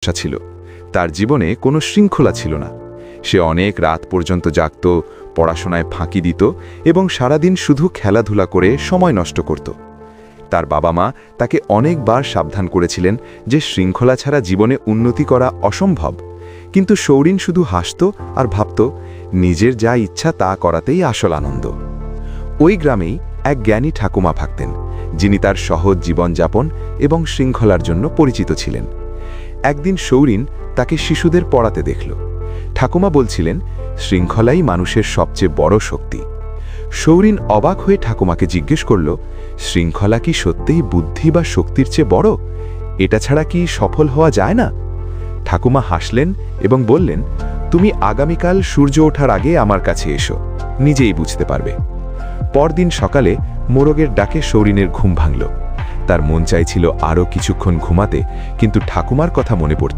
সমস্যা ছিল। তার জীবনে কোনো শৃঙ্খলা ছিল না। সে অনেক রাত পর্যন্ত জাগত, পড়াশোনায় ফাঁকি দিত এবং সারাদিন শুধু খেলাধুলা করে সময় নষ্ট করত। তার বাবা মা তাকে অনেকবার সাবধান করেছিলেন যে শৃঙ্খলা ছাড়া জীবনে উন্নতি করা অসম্ভব, কিন্তু সৌরিন শুধু হাসত আর ভাবত নিজের যা ইচ্ছা তা করাতেই আসল আনন্দ। ওই গ্রামেই এক জ্ঞানী ঠাকুমা থাকতেন, যিনি তার সহজ জীবনযাপন এবং শৃঙ্খলার জন্য পরিচিত ছিলেন। একদিন সৌরিন তাকে শিশুদের পড়াতে দেখল। ঠাকুমা বলছিলেন, শৃঙ্খলাই মানুষের সবচেয়ে বড় শক্তি। সৌরিন অবাক হয়ে ঠাকুমাকে জিজ্ঞেস করল, শৃঙ্খলা কি সত্যিই বুদ্ধি বা শক্তির চেয়ে বড়? এটা ছাড়া কি সফল হওয়া যায় না? ঠাকুমা হাসলেন এবং বললেন, তুমি আগামীকাল সূর্য ওঠার আগে আমার কাছে এসো, নিজেই বুঝতে পারবে। পরদিন সকালে মোরগের ডাকে সৌরিনের ঘুম ভাঙল। তার মন চাইছিল আরও কিছুক্ষণ ঘুমাতে, কিন্তু ঠাকুমার কথা মনে পড়ত।